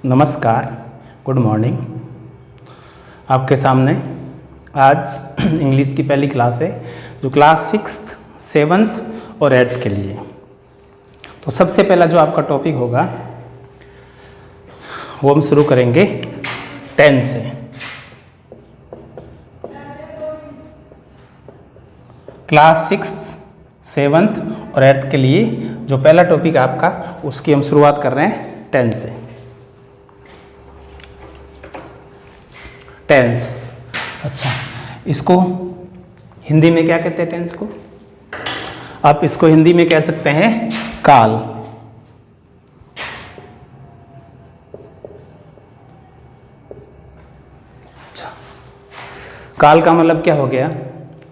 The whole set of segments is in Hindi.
नमस्कार, गुड मॉर्निंग। आपके सामने आज इंग्लिश की पहली क्लास है जो क्लास 6th, 7th और 8th के लिए। तो सबसे पहला जो आपका टॉपिक होगा वो हम शुरू करेंगे टेंस से। क्लास 6th, 7th और 8th के लिए जो पहला टॉपिक आपका उसकी हम शुरुआत कर रहे हैं टेंस से। टेंस, अच्छा, इसको हिंदी में क्या कहते हैं? टेंस को आप इसको हिंदी में कह सकते हैं काल। अच्छा, काल का मतलब क्या हो गया?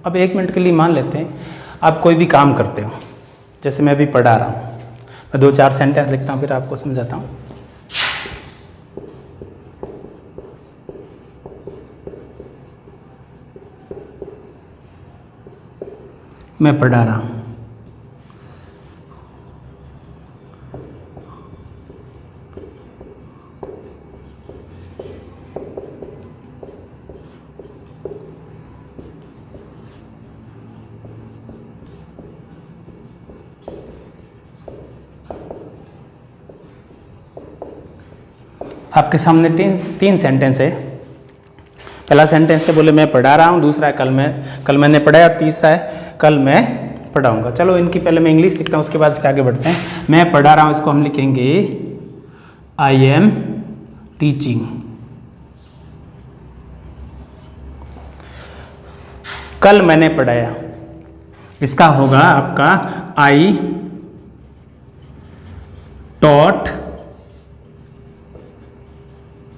अब 1 मिनट के लिए मान लेते हैं आप कोई भी काम करते हो, जैसे मैं अभी पढ़ा रहा हूँ, मैं 2-4 सेंटेंस लिखता हूँ फिर आपको समझाता हूँ। मैं पढ़ा रहा हूँ, आपके सामने तीन सेंटेंस है। पहला सेंटेंस है बोले मैं पढ़ा रहा हूँ, दूसरा है कल मैंने पढ़ाया और तीसरा है कल मैं पढ़ाऊँगा। चलो इनकी पहले मैं इंग्लिश लिखता हूँ, उसके बाद फिर आगे बढ़ते हैं। मैं पढ़ा रहा हूँ, इसको हम लिखेंगे आई एम टीचिंग। कल मैंने पढ़ाया, इसका होगा आपका आई टॉट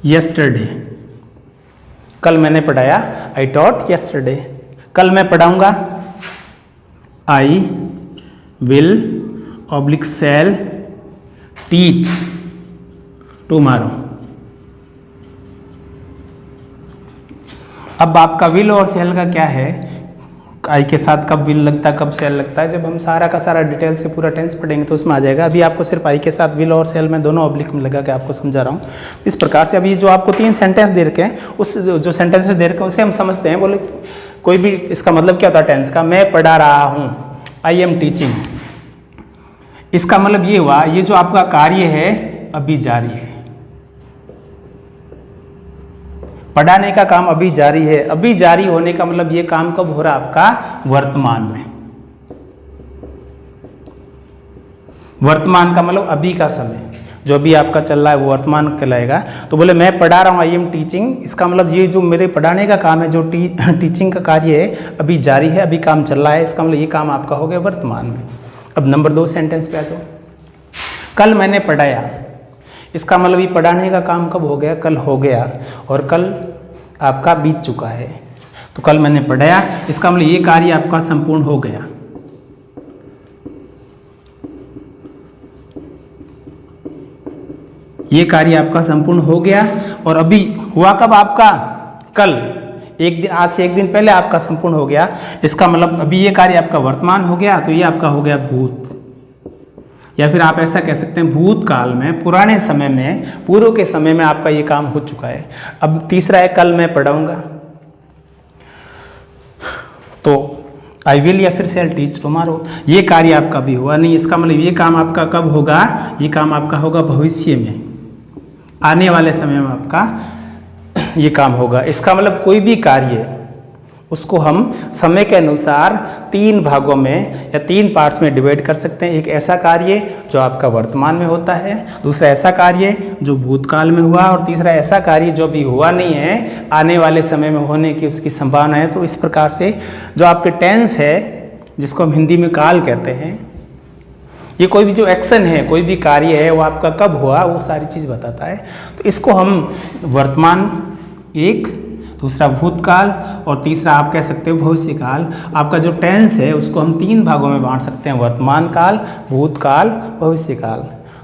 यस्टरडे। कल मैंने पढ़ाया, आई टॉट यस्टरडे। कल मैं पढ़ाऊंगा, आई विल / टीच टुमारो। अब आपका विल और सेल का क्या है? आई के साथ कब विल लगता है, कब सेल लगता है? जब हम सारा का सारा डिटेल से पूरा टेंस पढ़ेंगे तो उसमें आ जाएगा। अभी आपको सिर्फ आई के साथ विल और सेल में दोनों ऑब्लिक में लगा के आपको समझा रहा हूँ। इस प्रकार से अभी जो आपको 3 सेंटेंस दे रखे हैं, उस जो सेंटेंस दे रखे हैं उसे हम समझते हैं। बोले कोई भी इसका मतलब क्या होता है टेंस का? मैं पढ़ा रहा हूँ, आई एम टीचिंग। इसका मतलब ये हुआ, ये जो आपका कार्य है अभी जारी है। पढ़ाने का काम अभी जारी है। अभी जारी होने का मतलब ये काम कब हो रहा है? आपका वर्तमान में। वर्तमान का मतलब अभी का समय जो अभी आपका चल रहा है वो वर्तमान कहलाएगा। तो बोले मैं पढ़ा रहा हूँ, आई एम टीचिंग, इसका मतलब ये जो मेरे पढ़ाने का काम है, जो टीचिंग का कार्य है अभी जारी है, अभी काम चल रहा है, इसका मतलब ये काम आपका हो गया वर्तमान में। अब नंबर 2 सेंटेंस पे आ जाओ। कल मैंने पढ़ाया, इसका मतलब ये पढ़ाने का काम कब हो गया? कल हो गया, और कल आपका बीत चुका है। तो कल मैंने पढ़ाया, इसका मतलब ये कार्य आपका संपूर्ण हो गया। ये कार्य आपका संपूर्ण हो गया, और अभी हुआ कब आपका? कल। एक दिन, आज से 1 दिन पहले आपका संपूर्ण हो गया। इसका मतलब अभी ये कार्य आपका वर्तमान हो गया, तो ये आपका हो गया भूत। या फिर आप ऐसा कह सकते हैं भूतकाल में, पुराने समय में, पूर्व के समय में आपका ये काम हो चुका है। अब तीसरा है कल मैं पढ़ाऊंगा, तो आई विल या फिर सेल टीच टुमारो। ये कार्य आपका भी हुआ नहीं, इसका मतलब ये काम आपका कब होगा? ये काम आपका होगा भविष्य में, आने वाले समय में आपका ये काम होगा। इसका मतलब कोई भी कार्य उसको हम समय के अनुसार 3 भागों में या 3 पार्ट्स में डिवाइड कर सकते हैं। एक ऐसा कार्य जो आपका वर्तमान में होता है, दूसरा ऐसा कार्य जो भूतकाल में हुआ, और तीसरा ऐसा कार्य जो अभी हुआ नहीं है, आने वाले समय में होने की उसकी संभावना है। तो इस प्रकार से जो आपके टेंस है, जिसको हम हिंदी में काल कहते हैं, ये कोई भी जो एक्शन है, कोई भी कार्य है, वो आपका कब हुआ वो सारी चीज़ बताता है। तो इसको हम वर्तमान एक, दूसरा भूतकाल, और तीसरा आप कह सकते हो भविष्यकाल। आपका जो टेंस है उसको हम 3 भागों में बांट सकते हैं, वर्तमान काल, भूतकाल, भविष्यकाल।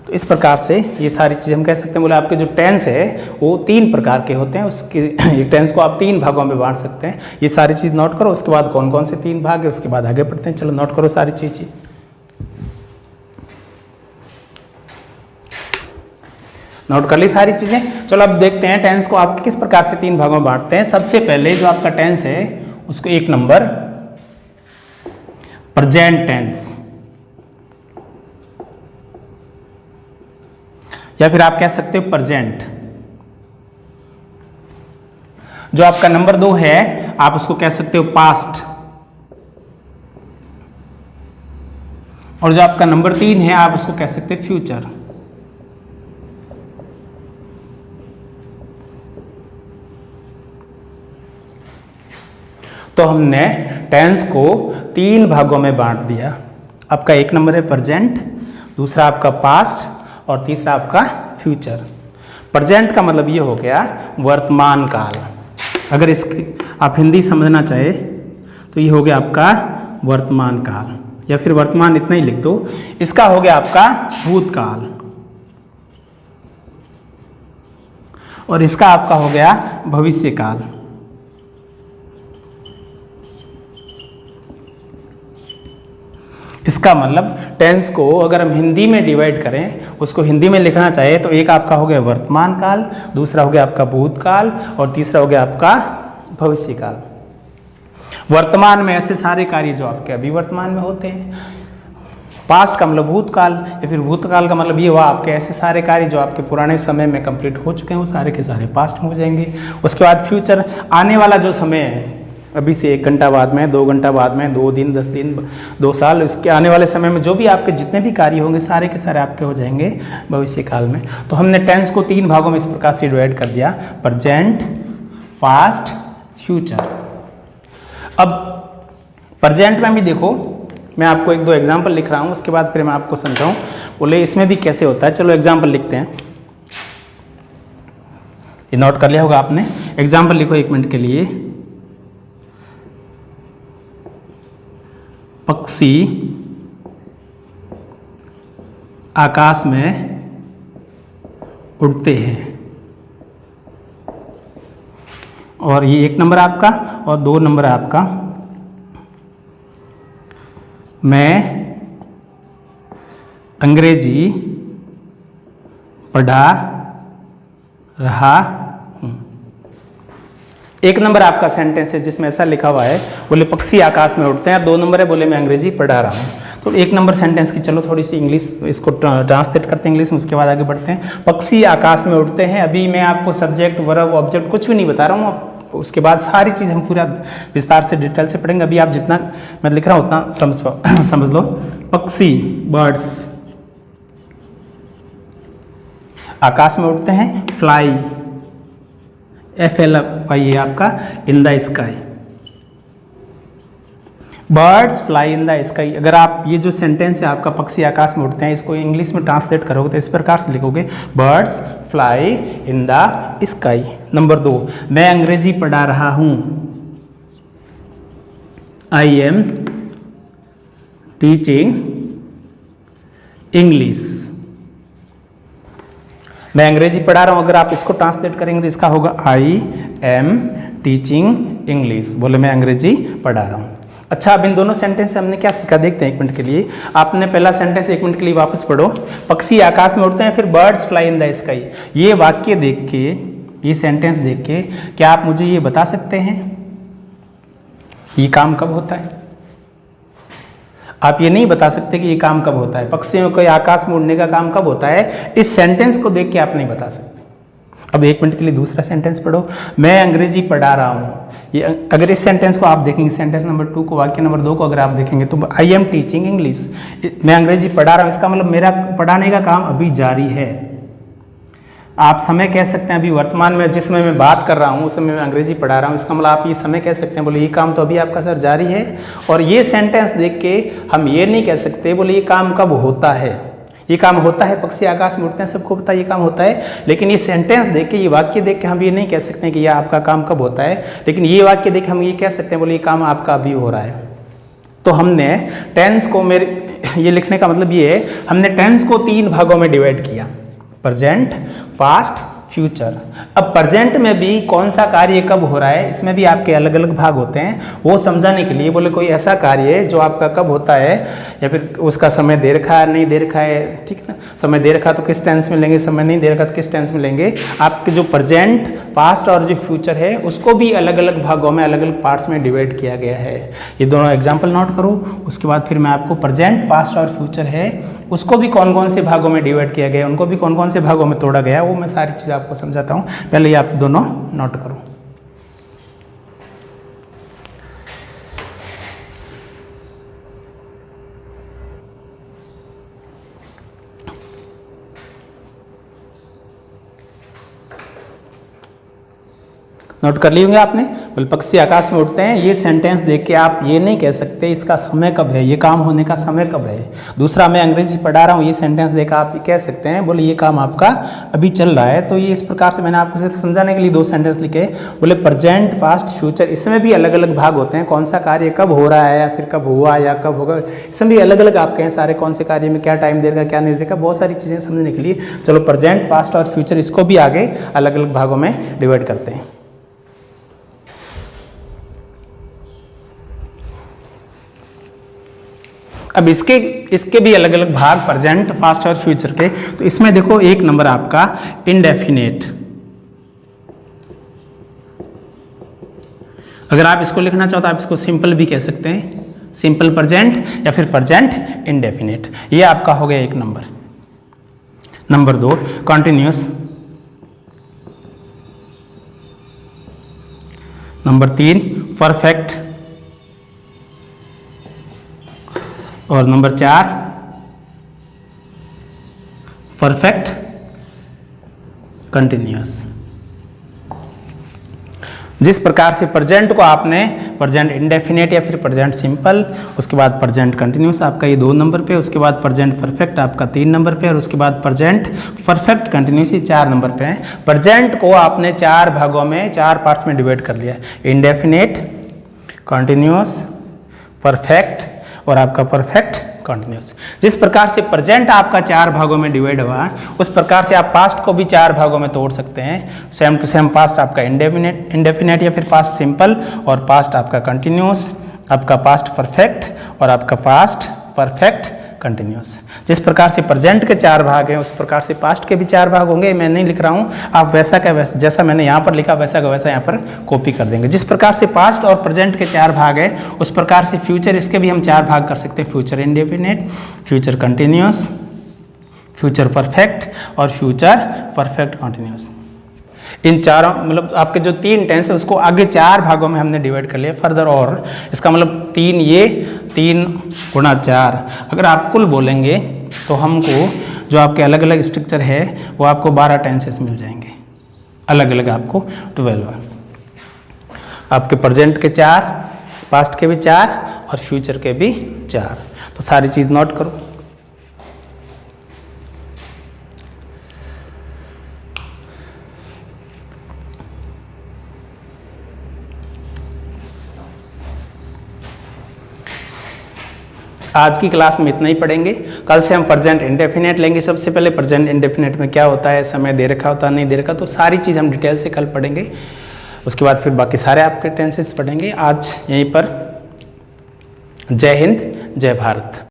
तो इस प्रकार से ये सारी चीज़ हम कह सकते हैं। बोले आपके जो टेंस है वो 3 प्रकार के होते हैं, उसके टेंस को आप 3 भागों में बांट सकते हैं। ये सारी चीज़ नोट करो, उसके बाद कौन कौन से 3 भाग है उसके बाद आगे बढ़ते हैं। चलो नोट करो सारी चीज़। नोट कर ली सारी चीज़ें। चलो अब देखते हैं टेंस को आप किस प्रकार से 3 भागों में बांटते हैं। सबसे पहले जो आपका टेंस है उसको 1 नंबर प्रेजेंट टेंस, या फिर आप कह सकते हो प्रेजेंट। जो आपका नंबर 2 है आप उसको कह सकते हो पास्ट, और जो आपका नंबर 3 है आप उसको कह सकते हो फ्यूचर। तो हमने टेंस को 3 भागों में बांट दिया। आपका 1 नंबर है प्रेजेंट, दूसरा आपका पास्ट और तीसरा आपका फ्यूचर। प्रेजेंट का मतलब ये हो गया वर्तमान काल। अगर इसकी आप हिंदी समझना चाहे तो ये हो गया आपका वर्तमान काल, या फिर वर्तमान इतना ही लिख दो। इसका हो गया आपका भूतकाल, और इसका आपका हो गया भविष्य काल। इसका मतलब टेंस को अगर हम हिंदी में डिवाइड करें, उसको हिंदी में लिखना चाहे तो एक आपका हो गया वर्तमान काल, दूसरा हो गया आपका भूतकाल और तीसरा हो गया आपका भविष्य काल। वर्तमान में ऐसे सारे कार्य जो आपके अभी वर्तमान में होते हैं। पास्ट का मतलब भूतकाल, या फिर भूतकाल का मतलब ये हुआ आपके ऐसे सारे कार्य जो आपके पुराने समय में कंप्लीट हो चुके हैं, वो सारे के सारे पास्ट में हो जाएंगे। उसके बाद फ्यूचर, आने वाला जो समय है, अभी से 1 घंटा बाद में, 2 घंटा बाद में, 2 दिन, 10 दिन, 2 साल, इसके आने वाले समय में जो भी आपके जितने भी कार्य होंगे सारे के सारे आपके हो जाएंगे भविष्य काल में। तो हमने टेंस को 3 भागों में इस प्रकार से डिवाइड कर दिया, प्रेजेंट, पास्ट, फ्यूचर। अब प्रेजेंट में भी देखो, मैं आपको 1-2 एग्जाम्पल लिख रहा हूँ, उसके बाद फिर मैं आपको समझाऊँ बोले इसमें भी कैसे होता है। चलो एग्जाम्पल लिखते हैं, ये नोट कर लिया होगा आपने। एग्जाम्पल लिखो 1 मिनट के लिए। पक्षी आकाश में उड़ते हैं, और ये 1 नंबर आपका, और 2 नंबर आपका मैं अंग्रेजी पढ़ा रहा हूँ। 1 नंबर आपका सेंटेंस है जिसमें ऐसा लिखा हुआ है बोले पक्षी आकाश में उड़ते हैं, 2 नंबर है बोले मैं अंग्रेजी पढ़ा रहा हूँ। तो 1 नंबर सेंटेंस की चलो थोड़ी सी इंग्लिश इसको ट्रांसलेट करते हैं इंग्लिश में, उसके बाद आगे बढ़ते हैं। पक्षी आकाश में उड़ते हैं, अभी मैं आपको सब्जेक्ट, वर्ब, ऑब्जेक्ट कुछ भी नहीं बता रहा हूँ, उसके बाद सारी चीज़ हम पूरा विस्तार से डिटेल से पढ़ेंगे। अभी आप जितना मैं लिख रहा हूँ उतना समझ लो। पक्षी, बर्ड्स आकाश में उड़ते हैं, फ्लाई, FLY ये आपका in the sky, birds fly in the sky. अगर आप ये जो सेंटेंस है आपका पक्षी आकाश में उड़ते हैं, इसको इंग्लिश में ट्रांसलेट करोगे तो इस प्रकार से लिखोगे, birds fly in the sky. Number 2, मैं अंग्रेजी पढ़ा रहा हूँ, आई एम टीचिंग इंग्लिश। मैं अंग्रेजी पढ़ा रहा हूँ, अगर आप इसको ट्रांसलेट करेंगे तो इसका होगा आई एम टीचिंग इंग्लिश, बोले मैं अंग्रेजी पढ़ा रहा हूँ। अच्छा, अब इन दोनों सेंटेंस से हमने क्या सीखा देखते हैं 1 मिनट के लिए। आपने पहला सेंटेंस 1 मिनट के लिए वापस पढ़ो, पक्षी आकाश में उड़ते हैं, फिर birds fly in the sky. ये वाक्य देख के, ये सेंटेंस देख के क्या आप मुझे ये बता सकते हैं ये काम कब होता है? आप ये नहीं बता सकते कि ये काम कब होता है। पक्षियों के आकाश में उड़ने का काम कब होता है, इस सेंटेंस को देख के आप नहीं बता सकते। अब 1 मिनट के लिए दूसरा सेंटेंस पढ़ो, मैं अंग्रेजी पढ़ा रहा हूँ। ये अगर इस सेंटेंस को आप देखेंगे, सेंटेंस नंबर 2 को, वाक्य नंबर 2 को अगर आप देखेंगे तो आई एम टीचिंग इंग्लिश, मैं अंग्रेजी पढ़ा रहा हूँ, इसका मतलब मेरा पढ़ाने का काम अभी जारी है। आप समय कह सकते हैं, अभी वर्तमान में जिस समय मैं बात कर रहा हूँ उस समय मैं अंग्रेजी पढ़ा रहा हूँ, इसका मतलब आप ये समय कह सकते हैं बोले ये काम तो अभी आपका सर जारी है। और ये सेंटेंस देख के हम ये नहीं कह सकते बोले ये काम कब होता है। ये काम होता है, पक्षी आकाश में उड़ते हैं, सबको पता है ये काम होता है, लेकिन ये सेंटेंस देख के, ये वाक्य देख के हम ये नहीं कह सकते कि यह आपका काम कब होता है। लेकिन ये वाक्य देख के हम ये कह सकते हैं बोले ये काम आपका अभी हो रहा है। तो हमने टेंस को, मेरे ये लिखने का मतलब ये है, हमने टेंस को 3 भागों में डिवाइड किया, प्रेजेंट, पास्ट, फ्यूचर। अब प्रेजेंट में भी कौन सा कार्य कब हो रहा है, इसमें भी आपके अलग अलग भाग होते हैं। वो समझाने के लिए बोले कोई ऐसा कार्य जो आपका कब होता है या फिर उसका समय दे रखा है नहीं दे रखा है, ठीक है ना। समय दे रखा तो किस टेंस में लेंगे, समय नहीं दे रखा तो किस टेंस में लेंगे। आपके जो प्रेजेंट, पास्ट और जो फ्यूचर है उसको भी अलग अलग भागों में, अलग अलग पार्ट्स में डिवाइड किया गया है। ये दोनों एग्जाम्पल नोट करो, उसके बाद फिर मैं आपको प्रेजेंट, पास्ट और फ्यूचर है उसको भी कौन कौन से भागों में डिवाइड किया गया है, उनको भी कौन कौन से भागों में तोड़ा गया है, वो मैं सारी चीज़ आपको समझाता हूँ। पहले ये आप दोनों नोट करो। नोट कर लिए होंगे आपने। बोले पक्षी आकाश में उड़ते हैं, ये सेंटेंस देख के आप ये नहीं कह सकते इसका समय कब है, ये काम होने का समय कब है। दूसरा, मैं अंग्रेजी पढ़ा रहा हूँ, ये सेंटेंस देखकर आप कह सकते हैं बोले ये काम आपका अभी चल रहा है। तो ये इस प्रकार से मैंने आपको सिर्फ समझाने के लिए दो सेंटेंस लिखे। बोले प्रेजेंट, पास्ट, फ्यूचर, इसमें भी अलग अलग भाग होते हैं। कौन सा कार्य कब हो रहा है या फिर कब हुआ या कब होगा, इसमें भी अलग अलग आप कहें सारे कौन से कार्य में क्या टाइम देगा क्या नहीं देगा, बहुत सारी चीज़ें समझने के लिए। चलो प्रेजेंट, पास्ट और फ्यूचर इसको भी आगे अलग अलग भागों में डिवाइड करते हैं। अब इसके भी अलग अलग भाग प्रेजेंट, पास्ट और फ्यूचर के। तो इसमें देखो एक नंबर आपका इंडेफिनेट। अगर आप इसको लिखना चाहो तो आप इसको सिंपल भी कह सकते हैं, सिंपल प्रेजेंट या फिर प्रेजेंट इंडेफिनेट। ये आपका हो गया एक number. Number 2 continuous. Number 3 perfect. और नंबर 4 परफेक्ट कंटिन्यूअस। जिस प्रकार से प्रेजेंट को आपने प्रेजेंट इंडेफिनेट या फिर प्रेजेंट सिंपल, उसके बाद प्रेजेंट कंटिन्यूअस आपका ये 2 नंबर पे, उसके बाद प्रेजेंट परफेक्ट आपका 3 नंबर पे और उसके बाद प्रेजेंट परफेक्ट कंटिन्यूअस ये 4 नंबर पे है। प्रेजेंट को आपने 4 भागों में, 4 पार्ट्स में डिवाइड कर लिया, इंडेफिनेट, कंटिन्यूअस, परफेक्ट और आपका परफेक्ट कंटिन्यूअस। जिस प्रकार से प्रेजेंट आपका 4 भागों में डिवाइड हुआ, उस प्रकार से आप पास्ट को भी 4 भागों में तोड़ सकते हैं। सेम टू सेम, पास्ट आपका इंडेफिनेट या फिर पास्ट सिंपल और पास्ट आपका कंटिन्यूअस, आपका पास्ट परफेक्ट और आपका पास्ट परफेक्ट कंटिन्यूअस। जिस प्रकार से प्रेजेंट के 4 भाग हैं उस प्रकार से पास्ट के भी 4 भाग होंगे। मैं नहीं लिख रहा हूँ, आप वैसा का वैसा, जैसा मैंने यहाँ पर लिखा वैसा का वैसा यहाँ पर कॉपी कर देंगे। जिस प्रकार से पास्ट और प्रेजेंट के 4 भाग हैं उस प्रकार से फ्यूचर, इसके भी हम 4 भाग कर सकते हैं। Future indefinite, future continuous, future perfect और फ्यूचर परफेक्ट कंटिन्यूअस। इन चारों मतलब आपके जो 3 टेंस है उसको आगे 4 भागों में हमने डिवाइड कर लिया फर्दर। और इसका मतलब 3 ये, 3 गुणा 4, अगर आप कुल बोलेंगे तो हमको जो आपके अलग अलग स्ट्रक्चर है वो आपको 12 टेंसेस मिल जाएंगे, अलग अलग आपको 12। आपके प्रेजेंट के 4, पास्ट के भी 4 और फ्यूचर के भी 4। तो सारी चीज़ नोट करो। आज की क्लास में इतना ही पढ़ेंगे। कल से हम प्रेजेंट इंडेफिनेट लेंगे। सबसे पहले प्रेजेंट इंडेफिनेट में क्या होता है, समय दे रखा होता है नहीं दे रखा, तो सारी चीज़ हम डिटेल से कल पढ़ेंगे। उसके बाद फिर बाकी सारे आपके टेंसेस पढ़ेंगे। आज यहीं पर जय हिंद, जय भारत।